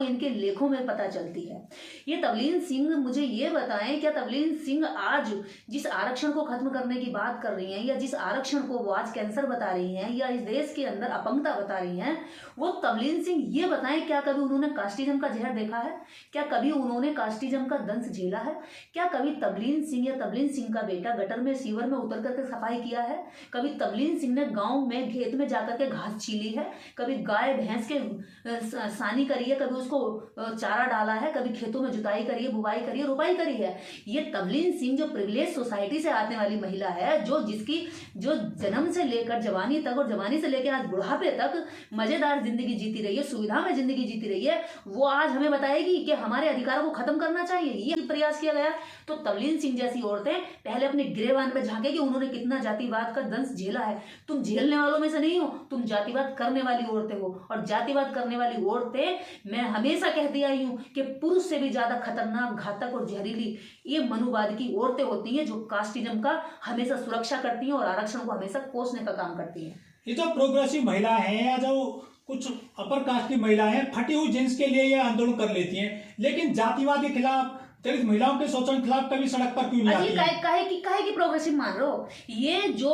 इनके लेखों में पता चलती है। ये तवलीन सिंह मुझे ये बताएं, क्या तवलीन सिंह आज जिस आरक्षण को खत्म करने की बात कर रही हैं, या जिस आरक्षण को वो आज कैंसर बता रही हैं, या इस देश के अंदर अपंगता बता रही हैं, वो तवलीन सिंह ये बताएं क्या कभी उन्होंने कास्टिज्म का जहर देखा है? क्या कभी उन्होंने कास्टिज्म का दंश झेला है? क्या कभी तवलीन सिंह या तवलीन सिंह का बेटा गटर में सीवर में उतर करके सफाई किया है? कभी तवलीन सिंह ने गाँव में खेत में जाकर के घास छीली है? कभी गाय भैंस के सानी करी है? कभी उसको चारा डाला है? कभी खेतों में जुताई करी है, बुवाई करी है, रुपाई करी है? ये तवलीन सिंह जो प्रिविलेज सोसाइटी से आने वाली महिला है, जो जन्म से लेकर जवानी तक और जवानी से लेकर आज बुढ़ापे तक मजेदार जिंदगी जीती रही है, सुविधा में जिंदगी जीती रही है, वो आज हमें बताएगी कि हमारे अधिकारों को खत्म करना चाहिए। ये प्रयास किया गया तो तवलीन सिंह जैसी औरतें पहले अपने गिरेबान में झांके कि उन्होंने कितना जातिवाद का दंश झेला है। तुम झेलने वालों में से नहीं हो, तुम जातिवाद करने वाली औरतें हो। और जातिवाद करने वाली औरतें, मैं हमेशा कहती आई हूं कि पुरुष से भी ज्यादा खतरनाक, घातक और जहरीली ये मनुवाद की औरतें होती हैं, जो कास्टिज्म का हमेशा सुरक्षा करती हैं और आरक्षण को हमेशा कोसने का काम करती हैं। ये जो प्रोग्रेसिव महिला है या जो कुछ अपर कास्ट की महिलाएं हैं, फटी हुई जींस के लिए ये आंदोलन कर लेती हैं, लेकिन जातिवाद के खिलाफ, दलित महिलाओं के शोषण के खिलाफ कभी सड़क पर क्यों नहीं आती? काहे की प्रोग्रेसिव मान रहे हो? ये जो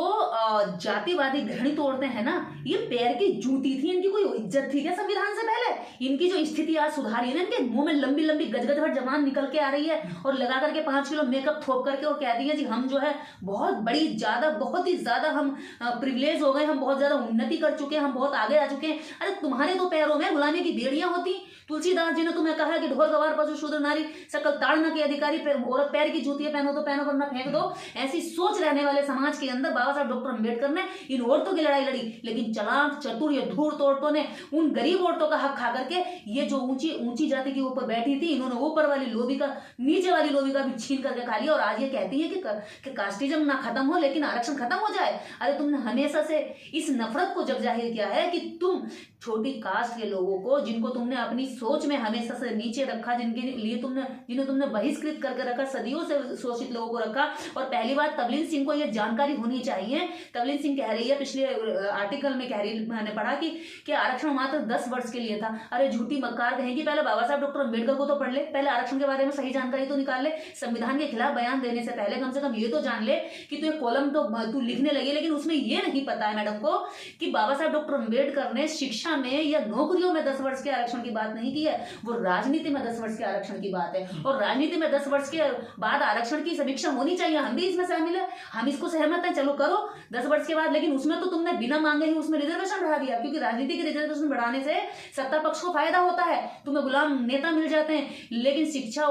जातिवादी घृणित औरतें हैं ना, ये पैर की जूती थी, इनकी कोई इज्जत थी क्या संविधान से पहले? इनकी जो स्थिति आज सुधारी है ना, इनके मुंह में लंबी लंबी गजगज भर जबान निकल के आ रही है और लगा करके 5 किलो मेकअप थोप करके और कह दी है जी हम जो है बहुत ही ज्यादा हम प्रिविलेज हो गए, हम बहुत ज्यादा उन्नति कर चुके हैं, हम बहुत आगे आ चुके हैं। अरे तुम्हारे तो पैरों में गुलामी की बेड़ियां होती। तुलसीदास जी ने तुम्हें कहा कि ढोर गवार पशु शूद्र नारी सकल ताड़ना के अधिकारी, औरत पैर की जूतियां पहनो तो पहनो वरना फेंक दो। ऐसी सोच रहने वाले समाज के अंदर बाबा साहब डॉक्टर अम्बेडकर ने इन औरतों की लड़ाई लड़ी, लेकिन चालाक चतुर या धूर्त औरतों ने उन गरीब औरतों का हक खा करके ये जो ऊंची जाति के ऊपर बैठी थी, इन्होंने ऊपर वाली लोबी का, नीचे वाली लोबी का भी छीन करके खा लिया। और आज ये कहती है कि कास्टिज्म ना खत्म हो लेकिन आरक्षण खत्म हो जाए। अरे तुमने हमेशा से इस नफरत को जब जाहिर किया है कि तुम छोटी कास्ट के लोगों को, जिनको तुमने अपनी सोच में हमेशा से नीचे रखा, जिन्हें तुमने बहिष्कृत करके रखा, सदियों से शोषित लोगों को रखा। और पहली बात तवलीन सिंह को यह जानकारी होनी चाहिए। तवलीन सिंह कह रही है, पिछले आर्टिकल में कह रही, मैंने पढ़ा कि आरक्षण मात्र 10 वर्ष के लिए था। अरे झूठी मक्कार कहेंगी, पहले बाबा साहब डॉक्टर अम्बेडकर को तो पढ़ ले, पहले आरक्षण के बारे में सही जानकारी तो निकाल ले। संविधान के खिलाफ बयान देने से पहले कम से कम ये तो जान ले कि तू कॉलम तो तू लिखने लगी, लेकिन उसमें ये नहीं पता है मैडम को कि बाबा साहब डॉक्टर अम्बेडकर ने शिक्षा में या नौकरियों में 10 वर्ष के आरक्षण की बात नहीं की है, वो राजनीति में 10 वर्ष के आरक्षण की बात है। और राजनीति में 10 वर्ष के बाद आरक्षण की समीक्षा होनी चाहिए। हम भी इसमें शामिल है, हम इसको सहमत हैं, चलो करो 10 वर्ष के बाद। लेकिन उसमें तो तुमने बिना मांगे ही उसमें रिजर्वेशन बढ़ा दिया, क्योंकि राजनीति के रिजर्वेशन बढ़ाने से सत्ता पक्ष को फायदा होता है, तुम्हें गुलाम नेता मिल जाते हैं। लेकिन शिक्षा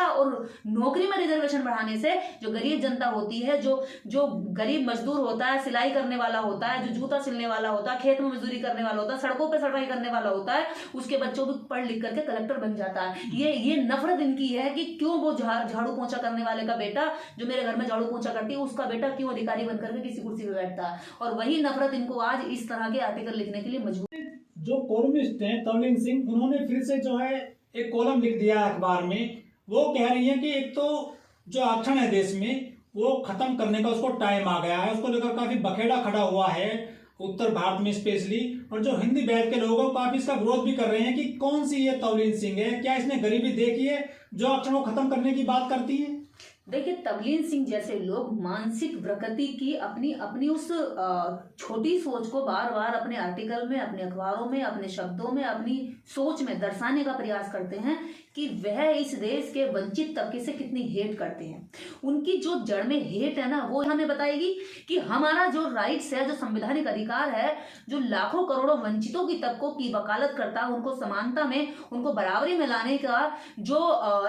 और नौकरी में रिजर्वेशन बढ़ाने से जो गरीब जनता होती है, जो गरीब मजदूर होता है, सिलाई करने वाला होता है, जो जूता सिलने वाला होता है, खेत में मजदूरी करने वाला होता है, सड़कों पे सफाई करने वाला होता है, उसके बच्चों भी पढ़ लिख करके कलेक्टर बन जाता है। ये नफरत इनकी है कि क्यों वो झाड़ू पोंछा करने वाले का बेटा, जो मेरे घर में झाड़ू पोंछा करती है, उसका बेटा क्यों अधिकारी बन करके किसी कुर्सी पे बैठता है। और वही नफरत इनको आज इस तरह के आर्टिकल लिखने के लिए मजबूर। जो कॉलमिस्ट हैं तवलीन सिंह, उन्होंने फिर से जो है एक कॉलम लिख दिया अखबार में। वो कह रही है कि एक तो जो आरक्षण है देश में, वो खत्म करने का उसको टाइम आ गया है। उसको लेकर काफी बखेड़ा खड़ा हुआ है उत्तर भारत में स्पेशली, और जो हिंदी बेल्ट के लोग काफी इसका विरोध भी कर रहे हैं कि कौन सी ये तवलीन सिंह है, क्या इसने गरीबी देखी है जो आरक्षण को खत्म करने की बात करती है? देखिए, तवलीन सिंह जैसे लोग मानसिक प्रकृति की अपनी उस छोटी सोच को बार बार अपने आर्टिकल में, अपने अखबारों में, अपने शब्दों में, अपनी सोच में दर्शाने का प्रयास करते हैं कि वह इस देश के वंचित तबके से कितनी हेट करते हैं। उनकी जो जड़ में हेट है ना, वो हमें बताएगी कि हमारा जो राइट्स है, जो संवैधानिक अधिकार है, जो लाखों करोड़ों वंचितों की तबकों की वकालत करता है, उनको समानता में, उनको बराबरी में लाने का जो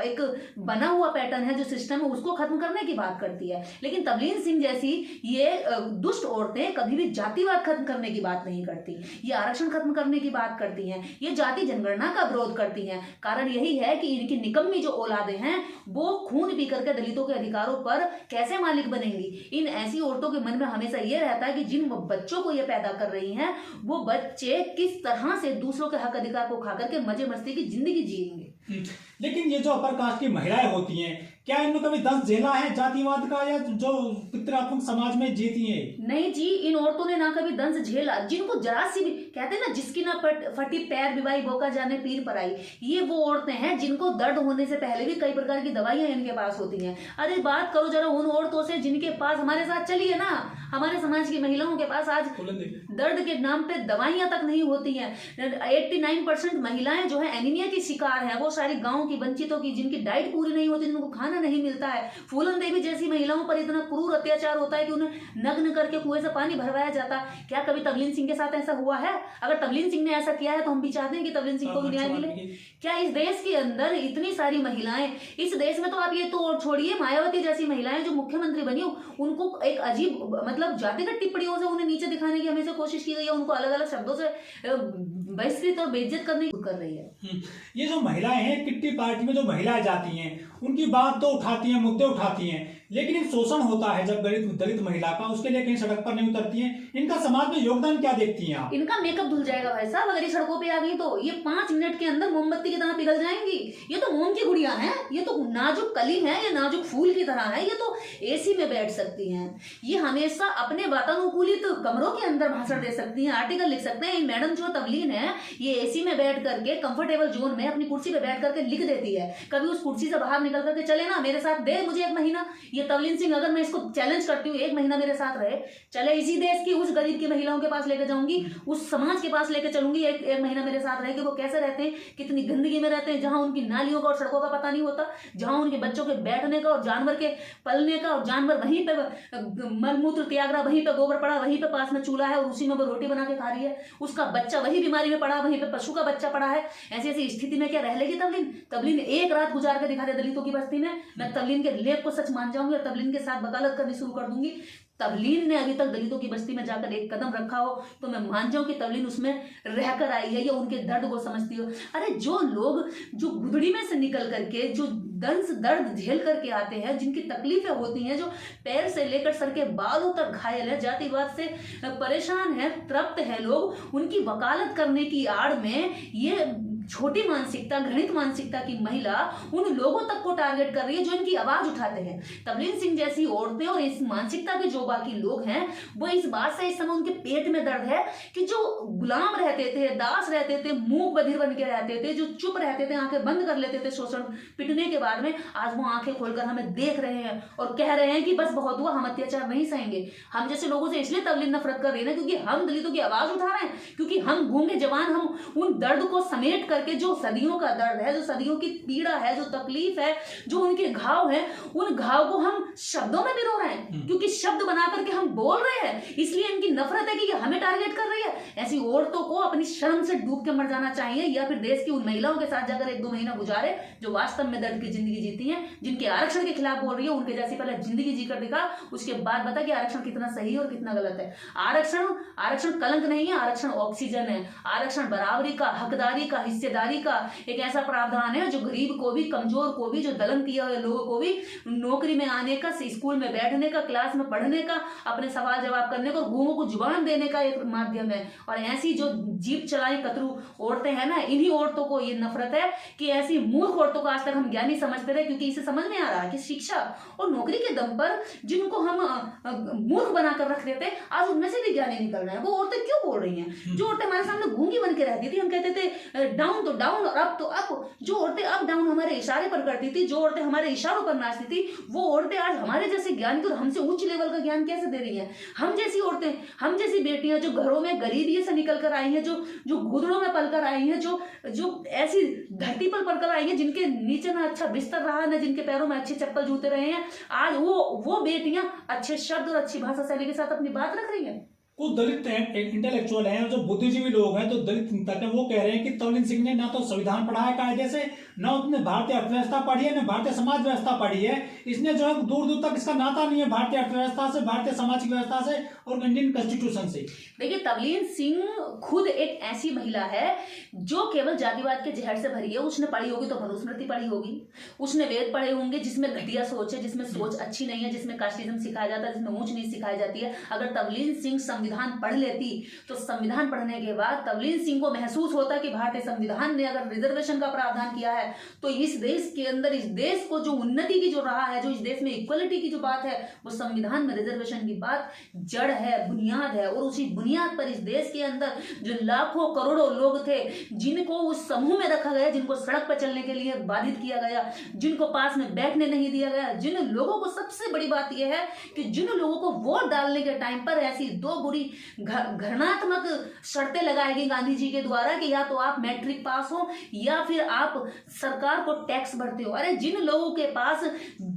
एक बना हुआ पैटर्न है, जो सिस्टम है, उसको खत्म करने की बात करती है। लेकिन तवलीन सिंह जैसी ये दुष्ट औरतें कभी भी जातिवाद खत्म करने की बात नहीं करती, ये आरक्षण खत्म करने की बात करती हैं, ये जाति जनगणना का विरोध करती हैं। कारण यही है कि इनकी निकम्मी जो औलादे हैं, वो खून पी करके दलितों के अधिकारों पर कैसे मालिक बनेंगी। इन ऐसी औरतों के मन में हमेशा ये रहता है कि जिन बच्चों को ये पैदा कर रही हैं, वो बच्चे किस तरह से दूसरों के हक अधिकार को खा करके मजे मस्ती की जिंदगी जिएंगे। लेकिन ये जो अपर कास्ट की महिलाएं होती हैं, क्या इन्होंने कभी दंश झेला है जातिवाद का, या जो पितृत्मक समाज में जीती है? नहीं जी, इन औरतों ने ना कभी दंश झेला, जिनको जरा सी भी, कहते हैं ना, जिसकी ना फटी पैर बिवाई बोका जाने पीर पर आई, ये वो औरतें हैं जिनको दर्द होने से पहले भी कई प्रकार की दवाइयां इनके पास होती हैं। अरे बात करो जरा उन औरतों से जिनके पास, हमारे साथ चलिए ना, हमारे समाज की महिलाओं के पास आज दर्द के नाम पे दवाइयां तक नहीं होती हैं। 89% महिलाएं जो है एनीमिया की शिकार हैं, वो सारी गांव की वंचितों की, जिनकी डाइट पूरी नहीं होती, जिनको खाना नहीं मिलता है। फूलन देवी जैसी महिलाओं पर इतना क्रूर अत्याचार होता है कि उन्हें नग्न करके कुएं से पानी भरवाया जाता। क्या कभी तबलीन सिंह के साथ ऐसा हुआ है? अगर तबलीन सिंह ने ऐसा किया है तो हम भी चाहते हैं कि तबलीन सिंह को भी न्याय मिले। क्या इस देश के अंदर इतनी सारी महिलाएं, इस देश में तो आप ये तो और छोड़िए, मायावती जैसी महिलाएं जो मुख्यमंत्री बनी, उनको एक अजीब मतलब जातिगत टिप्पणियों से उन्हें नीचे दिखाने की हमेशा कोशिश की गई है, उनको अलग अलग शब्दों से बहिष्कृत और बेइज्जत करने की कर रही है। ये जो महिलाएं हैं, किट्टी पार्टी में जो महिलाएं जाती हैं, उनकी बात तो उठाती हैं, मुद्दे उठाती हैं, लेकिन एक शोषण होता है जब दलित महिला का, उसके लिए कहीं सड़क पर नहीं उतरती हैं। इनका समाज में योगदान क्या देखती हैं आप? इनका मेकअप धुल जाएगा भाई साहब, अगर ये सड़कों पे आ गई तो ये 5 मिनट के अंदर मोमबत्ती की तरह पिघल जाएंगी। ये तो मोम की गुड़िया हैं, ये तो नाजुक कली है, ये नाजुक फूल की तरह है, ये तो एसी में बैठ सकती हैं, ये हमेशा अपने वातानुकूलित कमरों के अंदर भाषण दे सकती हैं, आर्टिकल लिख सकते हैं। मैडम जो तबलीन है, ये एसी में बैठ करके कंफर्टेबल जोन में अपनी कुर्सी पे बैठ करके लिख देती है। कभी उस कुर्सी से बाहर निकल करके चले ना, मेरे साथ दे मुझे 1 महीना, ये तबलीन सिंह, अगर मैं इसको चैलेंज करती हूँ 1 महीना मेरे साथ रहे, चले इसी देश की उस गरीब की महिलाओं के पास लेकर जाऊंगी, उस समाज के पास लेकर चलूंगी, एक महीना मेरे साथ रहे कि वो कैसे रहते हैं, कितनी गंदगी में रहते हैं, जहां उनकी नालियों का और सड़कों का पता नहीं होता, जहां उनके बच्चों के बैठने का और जानवर के पलने का, और जानवर वहीं पे मलमूत्र त्याग रहा, वहीं पे गोबर पड़ा, वहीं पे पास में चूल्हा है और उसी में वो रोटी बना के खा रही है, उसका बच्चा वही बीमारी में पड़ा, वहीं पे पशु का बच्चा पड़ा है। ऐसी स्थिति में क्या रह लेगी तबलीन? तबलीन एक रात गुजार के दिखा दे दलितों की बस्ती में, मैं तबलीन के लेख को सच मान जाऊंगी और तबलीन के साथ वकालत करनी शुरू कर दूंगी। तबलीन ने अभी तक दलितों की बस्ती में जाकर एक कदम रखा हो तो मैं मान जाऊं कि तबलीन उसमें रहकर आई है या उनके दर्द को समझती हो। अरे जो लोग जो गुदड़ी में से निकल करके, जो दर्द झेल करके आते हैं, जिनकी तकलीफें होती हैं, जो पैर से लेकर सर के बालों तक घायल है, जातिवाद से परेशान है, तृप्त है लोग, उनकी वकालत करने की आड़ में ये छोटी मानसिकता, घृणित मानसिकता की महिला उन लोगों तक को टारगेट कर रही है जो इनकी आवाज उठाते हैं। तबलीन सिंह जैसी औरतें और इस मानसिकता के जो बाकी लोग हैं, वो इस बात से इस समय उनके पेट में दर्द है कि जो गुलाम रहते थे, दास रहते थे, मूक बधिर बन के रहते थे, जो चुप रहते थे, आंखें बंद कर लेते थे शोषण पिटने के बाद में, आज वो आंखें खोलकर हमें देख रहे हैं और कह रहे हैं कि बस बहुत हुआ, हम अत्याचार नहीं सहेंगे। हम जैसे लोगों से इसलिए तबलीन नफरत कर रही है ना, क्योंकि हम दलितों की आवाज उठा रहे हैं, क्योंकि हम गूंगे जवान, हम उन दर्द को समेट करके, जो सदियों का दर्द है, जो सदियों की पीड़ा है, जो तकलीफ है, जो उनके घाव है, उन घाव को हम शब्दों में पिरो रहे हैं, क्योंकि शब्द बना करके हम बोल रहे हैं, इसलिए इनकी नफरत है कि हमें टारगेट कर रही है। ऐसी औरतों को अपनी शर्म से डूब के मर जाना चाहिए, या फिर देश की उन महिलाओं के साथ जाकर 1-2 महीना गुजारे जो वास्तव में दर्द की जिंदगी जीती हैं, जिनके आरक्षण के खिलाफ बोल रही है, उनके जैसी पहले जिंदगी जीकर दिखा, उसके बाद बता कि आरक्षण कितना सही और कितना गलत है। आरक्षण कलंक नहीं है, आरक्षण ऑक्सीजन है, आरक्षण बराबरी का, हकदारी का, हिस्सेदारी का एक ऐसा प्रावधान है जो गरीब को भी, कमजोर को भी, जो दलन किए हुए लोगों को भी नौकरी में आने का, स्कूल में बैठने का, क्लास में पढ़ने का, अपने सवाल जवाब करने का, गूंगों को जुबान देने का एक माध्यम है। और ऐसी जो जीप चलाई कतरू औरतें हैं ना, इन्हीं औरतों को ये नफरत है कि ऐसी मूर्ख औरतों को आज तक हम ज्ञानी समझते रहे, क्योंकि इसे समझ में आ रहा है कि शिक्षा और नौकरी के दम पर जिनको हम मूर्ख बनाकर रख देते, आज उनमें से भी ज्ञानी निकल रहे हैं। वो औरतें क्यों बोल रही हैं? जो औरतें हमारे सामने गूंगी बन के रहती थी, हम कहते थे डाउन तो डाउन और अप तो अप, जो औरतें अप डाउन हमारे इशारे पर करती थी, जो औरतें हमारे इशारों पर नाचती थी, वो औरतें आज हमारे जैसे ज्ञान को, हमसे उच्च लेवल का ज्ञान कैसे दे रही हैं? हम जैसी औरतें, हम जैसी बेटियां जो घरों में गरीबी से निकल कर आई हैं, जो गुदड़ों में पलकर आई हैं, जो ऐसी धरती पर पलकर आई हैं, जिनके नीचे ना अच्छा बिस्तर रहा, ना जिनके पैरों में अच्छे चप्पल जूते रहे हैं, आज वो बेटियां अच्छे शब्द और अच्छी भाषा शैली के साथ अपनी बात रख रही हैं। कुछ दलित इंटेलेक्चुअल हैं, जो बुद्धिजीवी लोग हैं, तो दलित चिंतक हैं, वो कह रहे हैं कि तबलीन सिंह ने ना तो संविधान पढ़ा है कायदे से, ना उसने भारतीय अर्थव्यवस्था पढ़ी है, ना भारतीय समाज व्यवस्था पढ़ी है। इसने जो है दूर दूर तक इसका नाता नहीं है भारतीय अर्थव्यवस्था से, भारतीय सामाजिक व्यवस्था से और इंडियन कॉन्स्टिट्यूशन से। देखिए, तबलीन सिंह खुद एक ऐसी महिला है जो केवल जातिवाद के जहर से भरी है। उसने पढ़ी होगी तो मनुस्मृति पढ़ी होगी, उसने वेद पढ़े होंगे जिसमें घटिया सोच है, जिसमें सोच अच्छी नहीं है, जिसमें कास्टिज्म सिखाया जाता है, जिसमें ऊंच नीच सिखाई जाती है। अगर तबलीन सिंह संविधान पढ़ लेती तो संविधान पढ़ने के बाद तवलीन सिंह को महसूस होता कि भारतीय संविधान ने अगर रिजर्वेशन का प्रावधान किया है तो इस देश के अंदर, इस देश को जो उन्नति की जो रहा है, जो इस देश में इक्वलिटी की जो बात है, वो संविधान में रिजर्वेशन की बात जड़ है, बुनियाद है। और उसी बुनियाद पर इस देश के अंदर जो लाखों करोड़ों लोग थे जिनको उस समूह में रखा गया, जिनको सड़क पर चलने के लिए बाधित किया गया, जिनको पास में बैठने नहीं दिया गया, जिन लोगों को, सबसे बड़ी बात यह है कि जिन लोगों को वोट डालने के टाइम पर ऐसी दो बुरी घृणात्मक शर्तें लगाई गई गांधी जी के द्वारा कि या तो आप मैट्रिक पास हो या फिर आप सरकार को टैक्स भरते हो। अरे जिन लोगों के पास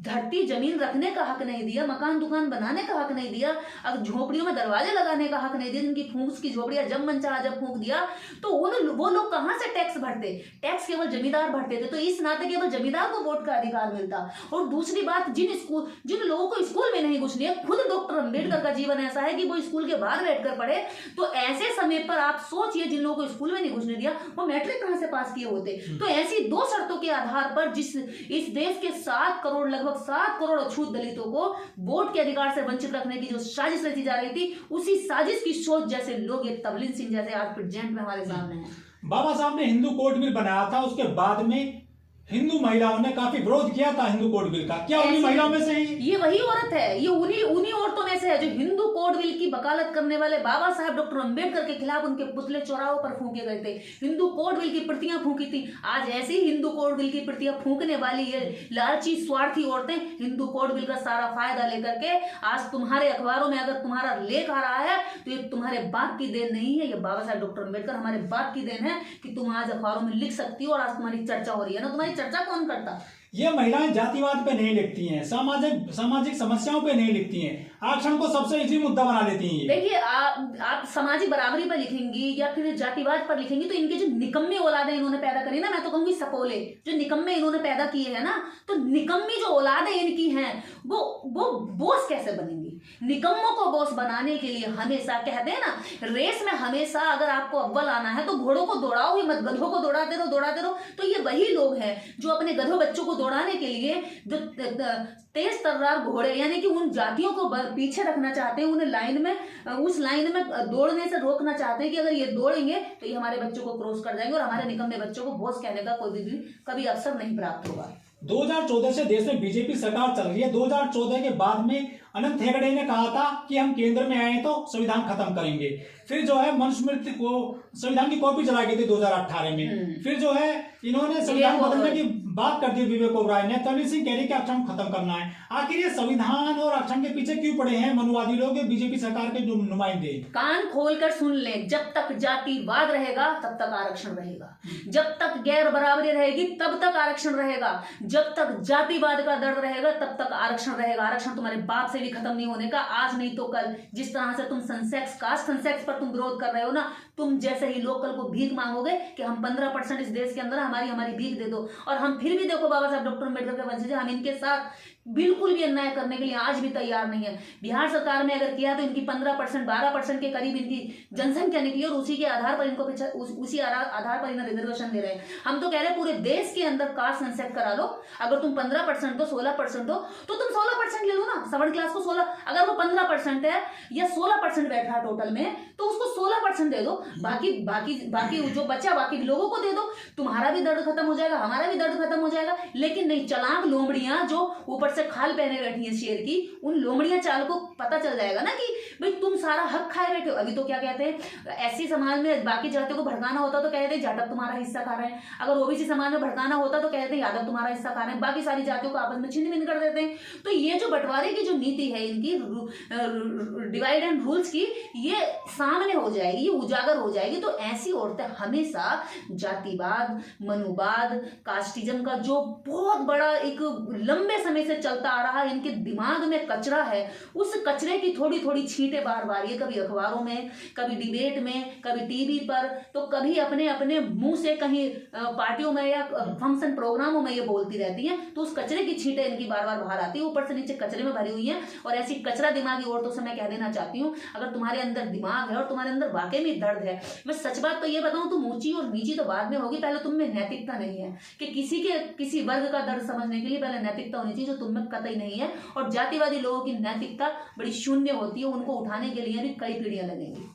धरती जमीन रखने का हक नहीं दिया, मकान दुकान बनाने का हक नहीं दिया, अब झोपड़ियों में दरवाजे लगाने का हक नहीं दिया, जिनकी फूंक की झोपड़ियां जब मन चाहा जब फूंक दिया, तो वो लोग कहां से टैक्स भरते? टैक्स केवल जमींदार भरते थे। तो इस नाते केवल जमींदार को वोट का अधिकार मिलता। और दूसरी बात, जिन लोगों को स्कूल में नहीं घुसनी है, खुद डॉक्टर अंबेडकर का जीवन ऐसा है कि वो स्कूल के बाहर बैठकर पढ़े, तो ऐसे समय पर आप सोचिए जिन लोगों को स्कूल में नहीं घुसने दिया वो मैट्रिक कहां से पास किए होते? तो ऐसी दो शर्तों के आधार पर जिस इस देश के 7 करोड़, लगभग 7 करोड़ अछूत दलितों को वोट के अधिकार से वंचित रखने की जो साजिश रची जा रही थी, उसी साजिश की सोच जैसे लोग, ये तवलीन सिंह जैसे आज प्रेजेंट में हमारे सामने है। बाबा साहब ने हिंदू कोड बिल बनाया था, उसके बाद में हिंदू महिलाओं ने काफी विरोध किया था हिंदू कोड बिल का। क्या उन्हीं महिलाओं में से ही ये वही औरत है, ये उन्हीं औरतों में से है जो हिंदू कोड बिल की वकालत करने वाले बाबा साहब डॉक्टर अंबेडकर के खिलाफ उनके पुतले चौराहों पर फूंके गए थे, हिंदू कोड बिल की प्रतियां फूंकी थी। आज ऐसी हिंदू कोड बिल की प्रतियां फूंकने वाली ये लालची स्वार्थी औरतें हिंदू कोड बिल का सारा फायदा लेकर के आज तुम्हारे अखबारों में अगर तुम्हारा लेख आ रहा है तो ये तुम्हारे बाप की देन नहीं है, ये बाबा साहब डॉक्टर अंबेडकर हमारे बाप की देन है कि तुम आज अखबारों में लिख सकती हो और आज तुम्हारी चर्चा हो रही है ना। तुम्हारी चर्चा कौन करता? ये महिलाएं जातिवाद पे नहीं लिखती हैं, सामाजिक समस्याओं पे नहीं लिखती हैं, आरक्षण को सबसे इजी मुद्दा बना लेती हैं। देखिए, आप सामाजिक बराबरी पर लिखेंगी या फिर जातिवाद पर लिखेंगी तो इनके जो निकम्मी औलादें इन्होंने पैदा करी ना, मैं तो कहूंगी सपोले, जो निकम्मे इन्होंने पैदा किए हैं ना, तो निकम्मी जो औलादें इनकी हैं वो बोस कैसे बनेंगी? निकम्मों को बोस बनाने के लिए हमेशा कहते हैं ना, रेस में हमेशा अगर आपको अव्वल आना है तो घोड़ों को दौड़ाओ ही मत, गधों को दौड़ाते रहो। तो ये वही लोग हैं जो अपने गधों बच्चों को दौड़ाने के लिए जो तेज तर्रार घोड़े यानी कि उन जातियों को पीछे रखना चाहते हैं, उन्हें लाइन में, उस लाइन में दौड़ने से रोकना चाहते हैं कि अगर ये दौड़ेंगे तो ये हमारे बच्चों को क्रॉस कर जाएंगे और हमारे निकम्मे बच्चों को बोस कहने का कोई भी कभी अवसर नहीं प्राप्त होगा। 2014 से देश में बीजेपी सरकार चल रही है। 2014 के बाद में अनंत हेगड़े ने कहा था कि हम केंद्र में आए तो संविधान खत्म करेंगे। फिर जो है मनुस्मृति को संविधान की कॉपी चलाई गई थी 2018 में। फिर जो है इन्होंने संविधान बदलने की बात कर दी विवेक ओबराय ने। तवलीन सिंह कह रही कि आरक्षण खत्म करना है। आखिर ये संविधान और आरक्षण के पीछे क्यों पड़े हैं मनुवादी लोग, बीजेपी सरकार के जो नुमाइंदे? कान खोलकर सुन ले, जब तक जातिवाद रहेगा तब तक आरक्षण रहेगा, जब तक गैर बराबरी रहेगी तब तक आरक्षण रहेगा, जब तक जातिवाद का दर्द रहेगा तब तक आरक्षण रहेगा। आरक्षण तुम्हारे बाप से भी खत्म नहीं होने का, आज नहीं तो कल। जिस तरह से तुम सेंसेक्स, कास्ट सेंसेक्स पर तुम विरोध कर रहे हो ना, तुम जैसे ही लोग कल को भीख मांगोगे कि हम 15% इस देश के अंदर हमारी भीख दे दो, और हम फिर भी देखो बाबा साहब डॉक्टर अंबेडकर के वंशज, हम इनके साथ बिल्कुल भी अन्याय करने के लिए आज भी तैयार नहीं है। बिहार सरकार ने अगर किया तो इनकी 15%, 12% के करीब इनकी जनसंख्या निकली और उसी के आधार पर इनको उसी आधार पर इन्हें रिजर्वेशन दे रहे हैं। हम तो कह रहे हैं पूरे देश के अंदर कास्ट सेंसेक्स करा लो। अगर तुम 15% हो, 16% हो तो तुम 16% ले लो ना, सवर्ण क्लास को 16। अगर वो 15% है या 16% बैठ रहा टोटल में तो उसको 16% दे दो, बाकी जो बचा बाकी लोगों को दे दो। तुम्हारा भी दर्द खत्म हो जाएगा, हमारा भी दर्द खत्म हो जाएगा। लेकिन नहीं, चालाक लोमड़ियां जो ऊपर से खाल पहने बैठी है शेर की, उन लोमड़िया चाल को पता चल जाएगा ना कि भाई तुम सारा हक खाए बैठे हो। अभी तो क्या कहते हैं, ऐसी समाज में बाकी जातियों को भड़काना होता तो कहते हैं जाटव तुम्हारा हिस्सा खा रहे हैं, अगर ओबीसी समाज में भड़काना होता तो कहते हैं यादव तुम्हारा हिस्सा खा रहे हैं, बाकी सारी जातियों को आपस में छिन्न भिन्न कर देते हैं। तो ये जो बंटवारे की जो नीति है इनकी, डिवाइड एंड रूल्स की, ये सामने हो जाएगी, ये उजागर हो जाएगी। तो ऐसी औरतें हमेशा जातिवाद, मनुवाद, कास्टिज्म का जो बहुत बड़ा एक लंबे समय से चलता आ रहा है, इनके दिमाग में कचरा है, उस कचरे की थोड़ी थोड़ी छींटें बार बार ये कभी अखबारों में, कभी डिबेट में, कभी टीवी पर, तो कभी अपने अपने मुंह से कहीं पार्टियों में या फंक्शन प्रोग्रामों में ये बोलती रहती हैं। तो उस कचरे की छींटें इनकी बार बार बाहर आती है, ऊपर से नीचे कचरे में भरी हुई हैं। और ऐसी कचरा दिमागी औरतों से मैं कह देना चाहती हूँ, अगर तुम्हारे अंदर दिमाग है और तुम्हारे अंदर वाकई में दर्द है, मैं सच बात तो ये बताऊं, तुम ऊंची और नीची तो बाद में होगी, पहले तुम में नैतिकता नहीं है कि किसी वर्ग का दर्द समझने के लिए पहले नैतिकता होनी चाहिए, जो तुम में कतई नहीं है। और जातिवादी लोगों की नैतिकता बड़ी शून्य होती है, उनको को उठाने के लिए भी कई पीढ़ियां लगेंगी।